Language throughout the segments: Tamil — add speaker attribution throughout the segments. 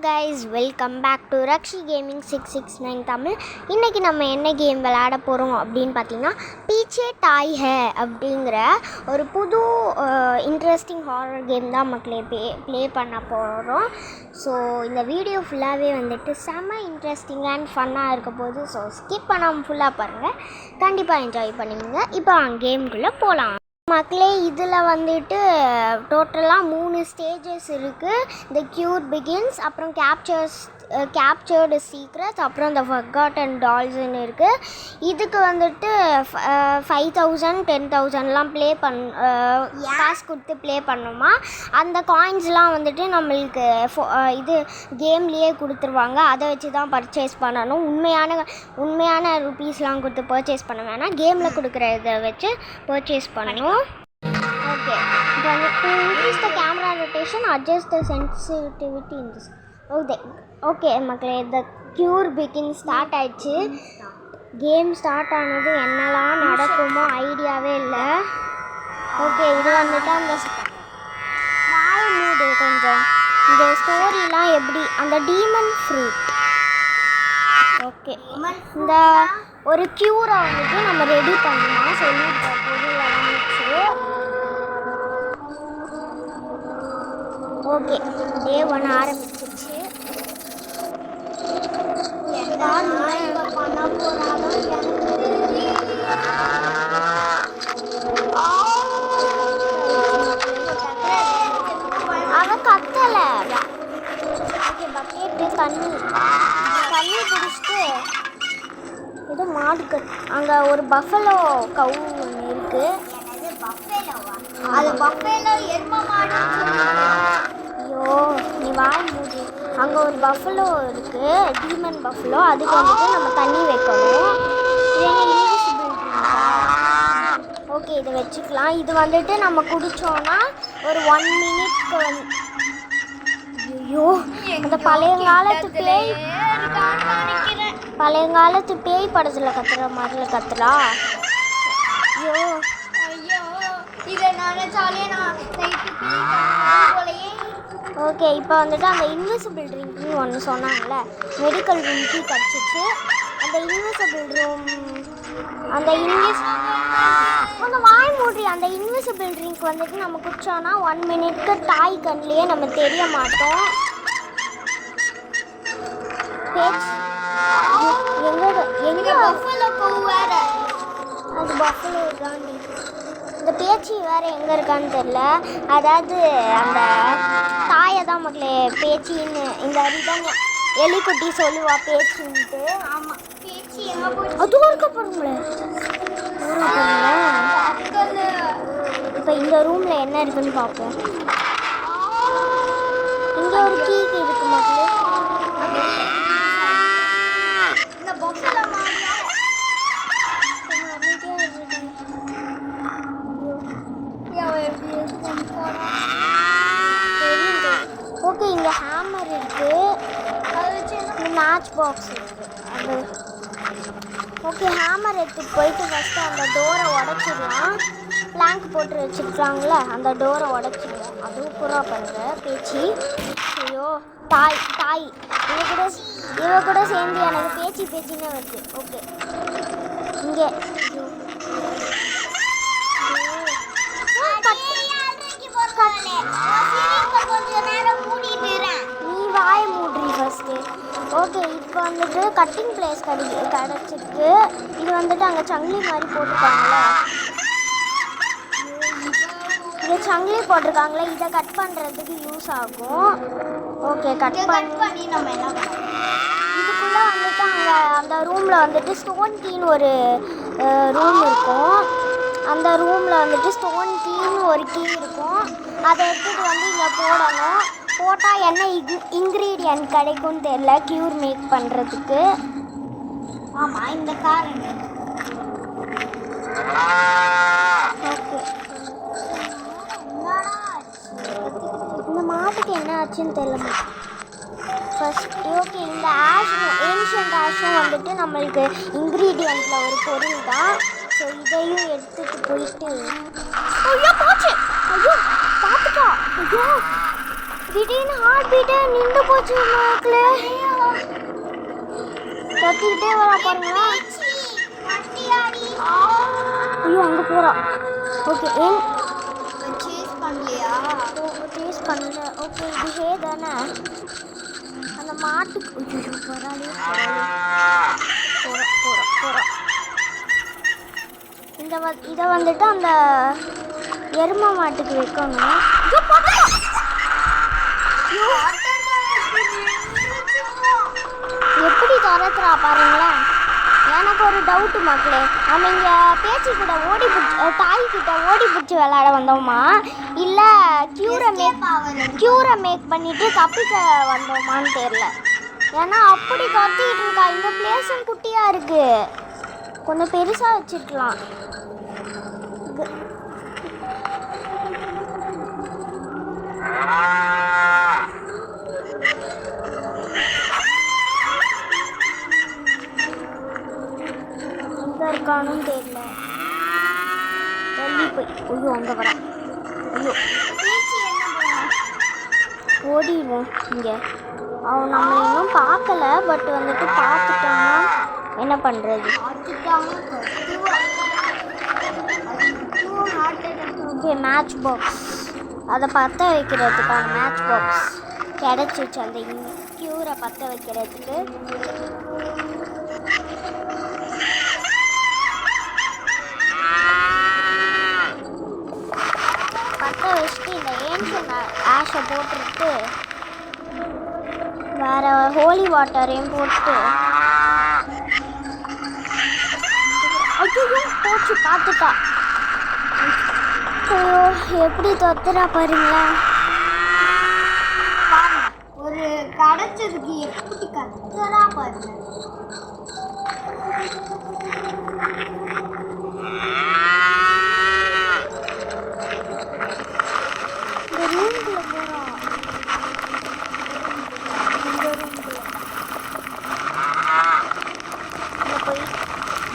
Speaker 1: Guys, welcome back to Rakshi gaming 669 Tamil. இன்றைக்கி நம்ம என்ன கேம் விளையாட போகிறோம் அப்படின்னு பார்த்தீங்கன்னா, பீச்சே டாய் ஹே அப்படிங்கிற ஒரு புது இன்ட்ரெஸ்டிங் ஹாரர் கேம் தான் மக்களே ப்ளே பண்ண போகிறோம். ஸோ இந்த வீடியோ ஃபுல்லாகவே வந்துட்டு செம்ம இன்ட்ரெஸ்டிங் அண்ட் ஃபன்னாக இருக்க போது. ஸோ ஸ்கிப் பண்ணாமல் ஃபுல்லாக பாருங்கள், கண்டிப்பாக என்ஜாய் பண்ணுவீங்க. இப்போ கேமுக்குள்ளே போகலாம் மக்களே. இதில் வந்துட்டு டோட்டலாக 3 ஸ்டேஜஸ் இருக்குது. இந்த க்யூட் பிகின்ஸ், அப்புறம் கேப்சர்டு சீக்ரெட்ஸ், அப்புறம் இந்த ஃபர்காட்டன் டால்ஸ்ன்னு இருக்குது. இதுக்கு வந்துட்டு 5000 10,000லாம் காசு கொடுத்து ப்ளே பண்ணோமா. அந்த காயின்ஸ்லாம் வந்துட்டு நம்மளுக்கு இது கேம்லேயே கொடுத்துருவாங்க. அதை வச்சு தான் பர்ச்சேஸ் பண்ணணும். உண்மையான ருப்பீஸ்லாம் கொடுத்து பர்ச்சேஸ் பண்ண வேணாம், கேமில் கொடுக்குற இதை வச்சு பர்ச்சேஸ் பண்ணணும். Okay, to increase the camera rotation, adjust the sensitivity in this. Okay மக்களே, இந்த க்யூர் பிகின் ஸ்டார்ட் ஆயிடுச்சு. கேம் ஸ்டார்ட் ஆனது என்னெல்லாம் நடக்குமோ ஐடியாவே இல்லை. ஓகே, இது வந்துட்டு அந்த வாய் மூடு கொஞ்சம். இந்த ஸ்டோரிலாம் எப்படி, அந்த டீமன் ஃப்ரூட். ஓகே, இந்த ஒரு க்யூரை வந்துட்டு நம்ம ரெடி பண்ணலாம் சொல்லியிருக்கோம் பொருள் ஆரம்பிச்சு. ஓகே, டே 1 ஆரம்பிச்சிருச்சு. பண்ண போகிறாலும் அவன் கத்தலை. ஓகே, பக்கெட்டு தண்ணி பிடிச்சிட்டு இது மாடுக்கு அங்கே ஒரு பஃபலோ கவு ஒன்று இருக்குது. அது பஃபலோ எருமை மாடு. ஐயோ, நீ வாய் மூடி. அங்கே ஒரு பஃபலோ இருக்குது, டீமன் பஃபலோ. அதுக்கு வந்துட்டு நம்ம தண்ணி வைக்கணும். இது என்ன இன்விசிபிள் ட்ரிங்க்கா? ஓகே, இதை வச்சுக்கலாம். இது வந்துட்டு நம்ம குடித்தோன்னா ஒரு 1 மினிட்க்கு ஐயோ, அந்த பழையங்காலத்து பேய் படத்தில் கத்துற மாதிரில கத்துறா. ஐயோ இதை நினைச்சாலே நான். ஓகே, இப்போ வந்துட்டு அந்த இன்விசிபிள் ட்ரிங்க்னு ஒன்று சொன்னாங்கள்ல, மெடிக்கல் ரூம்க்கு கிடச்சிச்சு. அந்த வாய் மூடி. அந்த இன்விசிபிள் ட்ரிங்க் வந்துட்டு நம்ம குடிச்சோன்னா 1 மினிட்க்கு டாய் கண்ணிலேயே நம்ம தெரிய மாட்டோம். அது பஃபலோ தாண்டி இந்த பேச்சு வேறு எங்கே இருக்கான்னு தெரில. அதாவது அந்த தாயை தான் மக்களே பேச்சின்னு இந்த அறிதான் எலிக்குட்டி சொல்லுவா பேச்சுன்ட்டு. ஆமாம், பேச்சு எங்கே போய் அதுவும் இருக்க போகிறோங்களே. இப்போ இந்த ரூமில் என்ன இருக்குன்னு பார்ப்போம். இங்கே ஒரு கீக்கு இருக்கு மக்களே. இந்த பஃபலோ ஓகே, இங்கே ஹேமர் இருக்குது, மேட்ச் பாக்ஸ் இருக்குது. அது ஓகே, ஹேமர் எடுத்துகிட்டு போயிட்டு ஃபஸ்ட்டு அந்த டோரை உடச்சிடலாம். பிளாங்க் போட்டு வச்சுருக்காங்களே, அந்த டோரை உடச்சிடுவோம். அதுவும் பூரா பண்ணுற பேச்சு. ஐயோ, தாய் இவ கூட சேர்ந்து எனக்கு பேச்சுன்னே வருது. ஓகே, இங்கே நீ வாய் மூட்ரி ஃபஸ்ட்டு. ஓகே, இப்போ வந்துட்டு கட்டிங் பிளேஸ் கிடச்சிருக்கு. இது வந்துட்டு அங்கே சங்கிலி மாதிரி போட்டிருக்காங்களே, இது சங்கிலி போட்டிருக்காங்களே, இதை கட் பண்ணுறதுக்கு யூஸ் ஆகும். ஓகே, கட் பண்ணி நம்ம என்ன பண்ணலாம். இதுக்குள்ளே வந்துட்டு அங்கே அந்த ரூமில் வந்துட்டு ஸ்டோன் கீன்னு ஒரு ரூம் இருக்கும். அந்த ரூமில் வந்துட்டு ஸ்டோன் கீன்னு ஒரு கீ இருக்கும். அதை எடுத்துகிட்டு வந்து இங்கே போடணும். போட்டால் என்ன இன்க்ரீடியன்ட் கிடைக்கும்னு தெரியல க்யூர் மேக் பண்ணுறதுக்கு. ஆமாம், இந்த கார் ஓகே, இந்த மாட்டுக்கு என்ன ஆச்சுன்னு தெரியல ஃபஸ்ட். ஓகே, இந்த ஏன்ஷியன்ட் ஆஷும் வந்துட்டு நம்மளுக்கு இன்க்ரீடியண்ட்டில் ஒரு பொருள் தான். ஸோ இதையும் எடுத்துகிட்டு போயிட்டு ஐயோ போச்சு. ஐயோ பார்த்துக்கா. ஐயோ திடீர்னு ஹார்ட் பீட்டே நின்று போச்சு மக்களே. கத்திக்கிட்டே வரா பாருங்களா. ஐயோ அங்கே போகிறா. ஓகே சேஸ் பண்ணலையா? சேஸ் பண்ணல. ஓகே இது ஹே தானே அந்த மாட்டுக்கு. ஐயோ போகிறாளே போகிறோம். இதை வந்துட்டு அந்த எருமை மாட்டுக்கு வைக்கணும். எப்படி துரத்துறா பாருங்களேன். எனக்கு ஒரு டவுட்டு மக்களே, நம்ம இங்கே பேச்சுக்கிட்ட தாய்கிட்ட ஓடி பிடிச்சி விளையாட வந்தோமா இல்லை க்யூரை மேக் பண்ணிட்டு தப்பிக்க வந்தோமான்னு தெரியல. ஏன்னா அப்படி கத்திக்கிட்டு இருக்கா. இந்த பிளேஸும் குட்டியாக இருக்குது, கொஞ்சம் பெருசாக வச்சுருக்கலாம். எங்கே இருக்கானும் தெரியல. தள்ளி போய் ஐயோ அங்கே வரா. ஐயோ ஓடிடுவோம். இங்கே அவன் நம்மளை இன்னும் பார்க்கல, பட் வந்துட்டு பார்த்துட்டோம்னா என்ன பண்ணுறது? ஓகே மேட்ச் பாக்ஸ், அதை பற்ற வைக்கிறதுக்கான மேட்ச் பாக்ஸ் கிடச்சிச்சு. அந்த க்யூரை பற்ற வைக்கிறதுக்கு பற்ற வச்சுட்டு இந்த ஏன்ஷியன்ட் ஆஷை போட்டுட்டு வேறு ஹோலி வாட்டரையும் போட்டு ஐயோ போச்சு பார்த்துட்டா. ஐயோ எப்படி தொத்துறா பாருங்களேன். ஒரு கடைச்சதுக்கு எப்படி கத்துறா பாருங்க. இந்த ரூம்குள்ள போறோம். இந்த ரூம்குள்ள போய்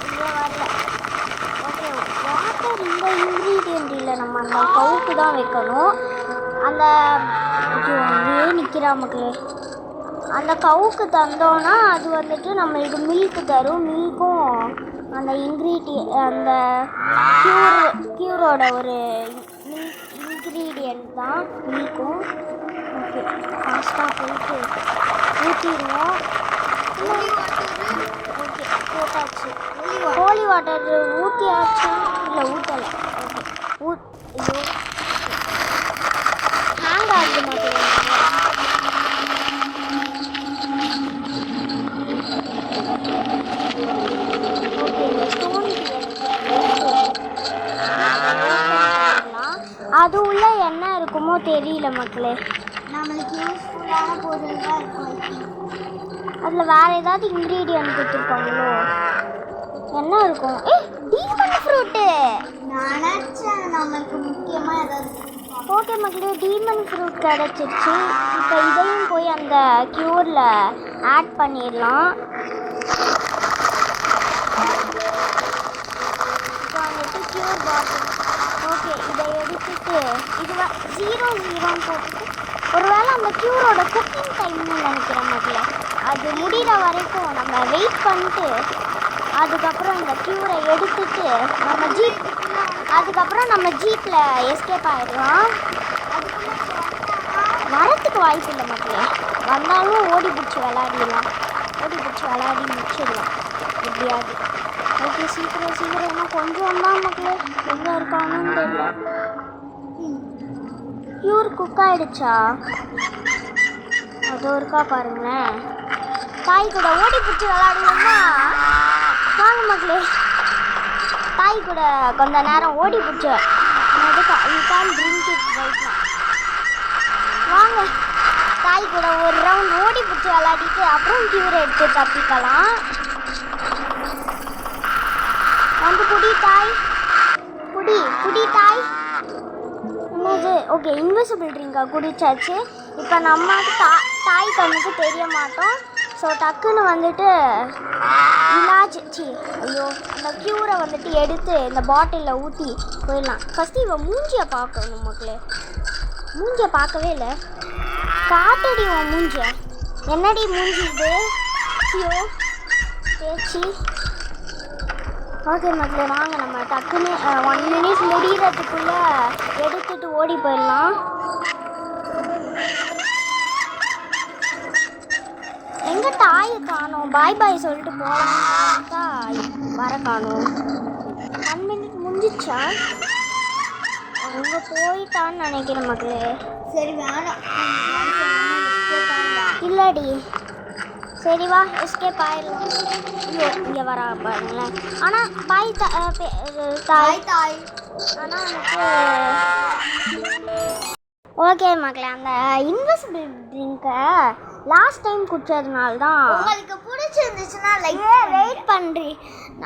Speaker 1: இங்கே வரல. ஓகே வாட்டர் இந்த இன்க்ரீடியன்ட் இல்லை, நம்ம அந்த கவுக்கு தான் வைக்கணும். அந்த அங்கேயே நிற்கிறா மக்களே. அந்த கவுக்கு தந்தோன்னா அது வந்துட்டு நம்மளுக்கு மில்க் தரும். மில்க்கும் அந்த அந்த க்யூரோட ஒரு இன்க்ரீடியன்ட் தான் மில்க்கும். ஓகே ஃபாஸ்ட்டாக போயிட்டு ஊற்றிடுவோம். ஓகே போட்டாச்சு. ஹோலி வாட்டர் ஊற்றியாச்சு இல்லை ஊற்றலை. ஓகே ஐயோ ஹேங் ஆகுது மக்களே. ஓகே இந்த ஸ்டோன் அது உள்ள என்ன இருக்குமோ தெரியல மக்களே. நம்மளுக்கு யூஸ்ஃபுல்லான பொருள் தான் இருக்கும். அதில் வேறு ஏதாவது இன்க்ரீடியன்ட் கொடுத்துருப்பாங்களோ? என்ன இருக்கும்? டீமன் ஃப்ரூட்டு நினச்சேன். நம்மளுக்கு முக்கியமாக ஏதாவது. ஓகே மக்களே டீமன் ஃப்ரூட் கிடச்சிருச்சு. இப்போ இதையும் போய் அந்த க்யூரில் ஆட் பண்ணிடலாம். இப்போ வந்துட்டு க்யூர் பாட்டில். ஓகே இதை எடுத்துட்டு இது 0-0 போட்டுட்டு ஒருவேளை அந்த க்யூரோட குக்கிங் டைம்னு நினைக்கிறேன் மக்களே. அது முடிகிற வரைக்கும் நம்ம வெயிட் பண்ணிட்டு அதுக்கப்புறம் இந்த க்யூரை எடுத்துட்டு அதுக்கப்புறம் நம்ம ஜீப்பில் எஸ்கேப் ஆகிடலாம். வரத்துக்கு வாய்ப்பு இல்லை மக்களே. வந்தாலும் ஓடி பிடிச்சி விளையாடிடலாம். ஓடி பிடிச்சி விளையாடி முடிச்சிடலாம் எப்படியாவது. ஓகே சீக்கிரம் இன்னும் கொஞ்சம் தான் மக்களே. எங்கே இருக்கானுன்னு தெரியல. க்யூர் குக் ஆகிடுச்சா? அது இருக்கா பாருங்களேன். தாய் கூட ஓடி பிடிச்சி விளையாடுவோமா? வாங்க மக்களே தாய் கூட கொஞ்ச நேரம் ஓடி பிடிச்சி வாங்க தாய் கூட ஒரு ரவுண்ட் ஓடி பிடிச்சி விளையாடிட்டு அப்புறம் க்யூரை எடுத்து தப்பிக்கலாம். வந்து குடி தாய் என்னது? ஓகே இன்விசிபிள் ட்ரிங்கா குடிச்சாச்சு. இப்போ நம்ம தாய் கண்ணுக்கு தெரிய மாட்டோம். ஸோ டக்குன்னு வந்துட்டு ஐயோ இந்த க்யூரை வந்துட்டு எடுத்து இந்த பாட்டிலில் ஊற்றி போயிடலாம். ஃபஸ்ட்டு இவன் மூஞ்சியை பார்க்கணும் மக்களே. மூஞ்சியை பார்க்கவே இல்லை. காட்டடி உன் மூஞ்ச. என்னடி மூஞ்சி இது? ஐயோ பேச்சு. ஓகே மக்களே, வாங்க நம்ம டக்குன்னு 1 minute முடிகிறதுக்குள்ளே எடுத்துட்டு ஓடி போயிடலாம். எங்கே டாயை காணோம்? பாய் பாய் சொல்லிட்டு போகலாம் வர காணோம். 1 minute முடிஞ்சிச்சா? அவங்க போயிட்டான்னு நினைக்கிறேன் மக்களே.
Speaker 2: சரி வேணாம்,
Speaker 1: இல்லடி சரி வா எஸ்கேப் ஆயிடலாம். ஐயோ இங்கே வரா பாருங்களேன். ஆனால் பாய் தாய்
Speaker 2: தாய்.
Speaker 1: ஆனால் எனக்கு ஓகே மக்களே, அந்த இன்விசிபிள் ட்ரிங்கை லாஸ்ட் டைம் குடிச்சதுனால தான்
Speaker 2: உங்களுக்கு பிடிச்சிருந்துச்சுன்னா லைக்
Speaker 1: வெயிட் பண்ணுறி.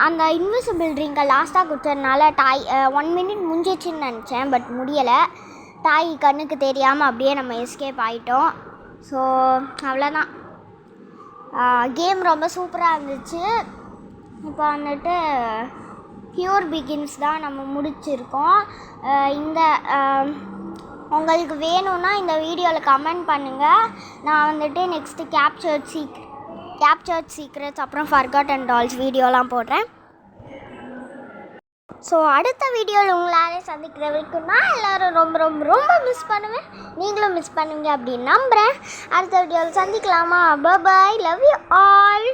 Speaker 1: அந்த இன்விசிபிள் ட்ரிங்கை லாஸ்ட்டாக குடிச்சதுனால டாய் 1 minute முடிஞ்சிச்சுன்னு நினச்சேன். பட் முடியலை. டாய் கண்ணுக்கு தெரியாமல் அப்படியே நம்ம எஸ்கேப் ஆகிட்டோம். ஸோ அவ்வளோதான். கேம் ரொம்ப சூப்பராக இருந்துச்சு. இப்போ வந்துட்டு பியூர் பிகின்ஸ் தான் நம்ம முடிச்சிருக்கோம். இந்த உங்களுக்கு வேணும்னா இந்த வீடியோவில் கமெண்ட் பண்ணுங்கள். நான் வந்துட்டு நெக்ஸ்ட்டு கேப்சர்ட் சீக்ரெட்ஸ் அப்புறம் ஃபர்காட்டன் டால்ஸ் வீடியோலாம் போடுறேன். ஸோ அடுத்த வீடியோவில் உங்களாலே சந்திக்கிற வரைக்கும் நான் எல்லோரும் ரொம்ப ரொம்ப ரொம்ப மிஸ் பண்ணுவேன். நீங்களும் மிஸ் பண்ணுவீங்க அப்படின்னு நம்புகிறேன். அடுத்த வீடியோவில் சந்திக்கலாமா? பாய், லவ் யூ ஆல்.